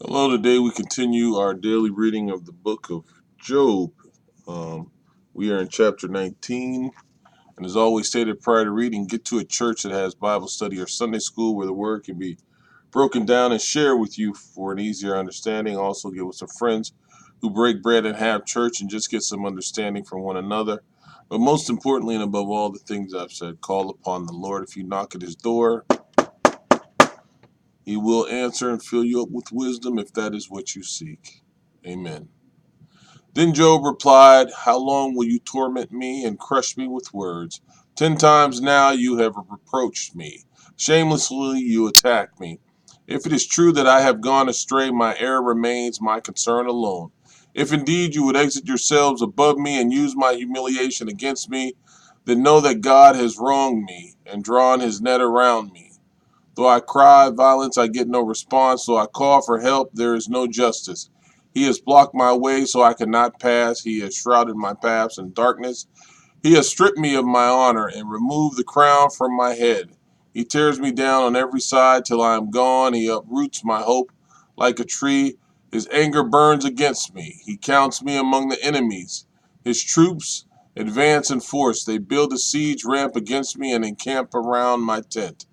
Hello, today we continue our daily reading of the book of Job. Um, we are in chapter 19, and as always stated prior to reading, get to a church that has Bible study or Sunday school where the word can be broken down and shared with you for an easier understanding. Also, get with some friends who break bread and have church and just get some understanding from one another. But most importantly, and above all the things I've said, call upon the Lord. If you knock at his door, he will answer and fill you up with wisdom if that is what you seek. Amen. Then Job replied, "How long will you torment me and crush me with words? 10 times now you have reproached me. Shamelessly you attack me. If it is true that I have gone astray, my error remains my concern alone. If indeed you would exit yourselves above me and use my humiliation against me, then know that God has wronged me and drawn his net around me. Though I cry violence, I get no response. Though I call for help, there is no justice. He has blocked my way so I cannot pass. He has shrouded my paths in darkness. He has stripped me of my honor and removed the crown from my head. He tears me down on every side till I am gone. He uproots my hope like a tree. His anger burns against me. He counts me among the enemies. His troops advance in force. They build a siege ramp against me and encamp around my tent.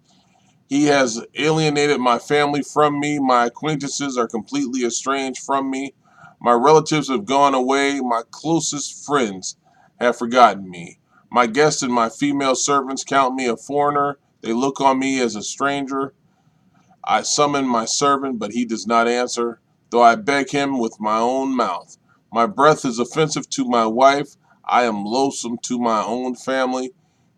He has alienated my family from me. My acquaintances are completely estranged from me. My relatives have gone away. My closest friends have forgotten me. My guests and my female servants count me a foreigner. They look on me as a stranger. I summon my servant, but he does not answer, though I beg him with my own mouth. My breath is offensive to my wife. I am loathsome to my own family.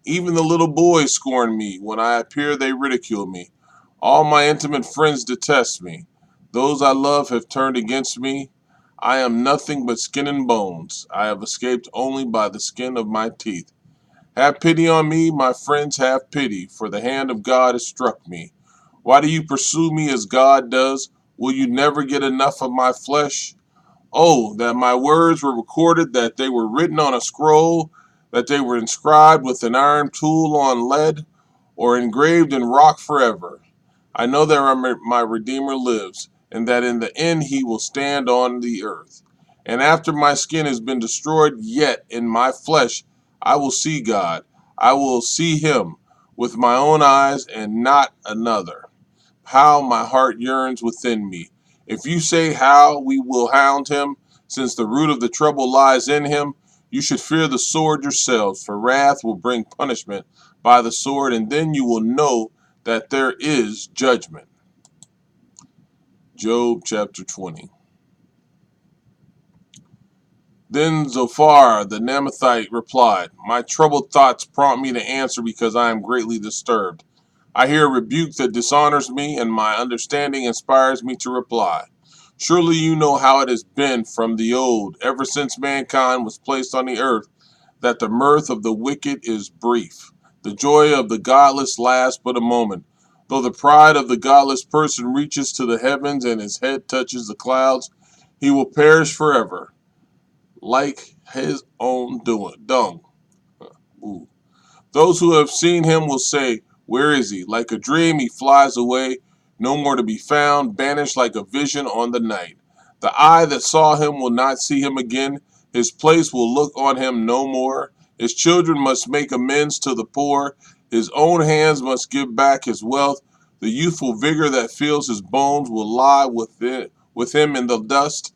Even the little boys scorn me. When I appear, they ridicule me. All my intimate friends detest me. Those I love have turned against me. I am nothing but skin and bones. I have escaped only by the skin of my teeth. Have pity on me, my friends, have pity, for the hand of God has struck me. Why do you pursue me as God does? Will you never get enough of my flesh? Oh, that my words were recorded, that they were written on a scroll, that they were inscribed with an iron tool on lead, or engraved in rock forever. I know that my Redeemer lives, and that in the end he will stand on the earth. And after my skin has been destroyed, yet in my flesh I will see God. I will see him with my own eyes and not another. How my heart yearns within me. If you say how we will hound him, since the root of the trouble lies in him, you should fear the sword yourselves, for wrath will bring punishment by the sword, and then you will know that there is judgment. Job chapter 20. Then Zophar the Naamathite replied, "My troubled thoughts prompt me to answer because I am greatly disturbed. I hear a rebuke that dishonors me, and my understanding inspires me to reply. Surely you know how it has been from the old, ever since mankind was placed on the earth, that the mirth of the wicked is brief. The joy of the godless lasts but a moment. Though the pride of the godless person reaches to the heavens and his head touches the clouds, he will perish forever, like his own dung. Ooh. Those who have seen him will say, 'Where is he?' Like a dream, he flies away, no more to be found, banished like a vision on the night. The eye that saw him will not see him again. His place will look on him no more. His children must make amends to the poor. His own hands must give back his wealth. The youthful vigor that fills his bones will lie with him in the dust.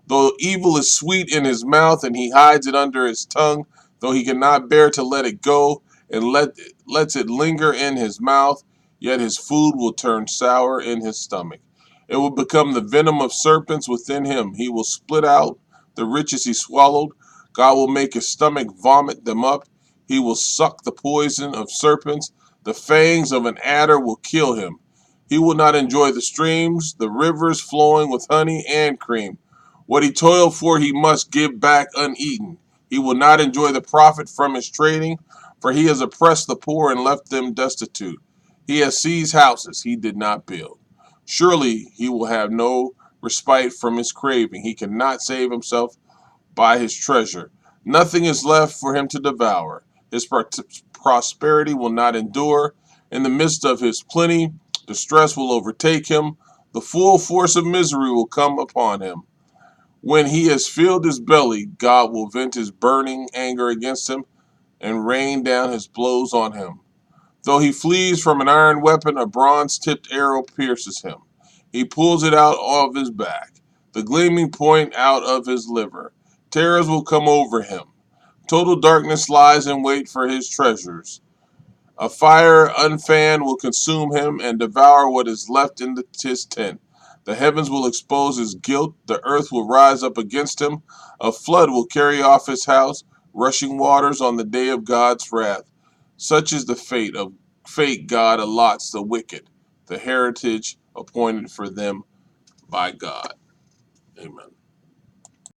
Though evil is sweet in his mouth and he hides it under his tongue, though he cannot bear to let it go and lets it linger in his mouth, yet his food will turn sour in his stomach. It will become the venom of serpents within him. He will split out the riches he swallowed. God will make his stomach vomit them up. He will suck the poison of serpents. The fangs of an adder will kill him. He will not enjoy the streams, the rivers flowing with honey and cream. What he toiled for he must give back uneaten. He will not enjoy the profit from his trading, for he has oppressed the poor and left them destitute. He has seized houses he did not build. Surely he will have no respite from his craving. He cannot save himself by his treasure. Nothing is left for him to devour. His prosperity will not endure. In the midst of his plenty, distress will overtake him. The full force of misery will come upon him. When he has filled his belly, God will vent his burning anger against him and rain down his blows on him. Though he flees from an iron weapon, a bronze-tipped arrow pierces him. He pulls it out of his back, the gleaming point out of his liver. Terrors will come over him. Total darkness lies in wait for his treasures. A fire unfanned will consume him and devour what is left in his tent. The heavens will expose his guilt. The earth will rise up against him. A flood will carry off his house, rushing waters on the day of God's wrath. Such is the fate God allots the wicked, the heritage appointed for them by God. Amen.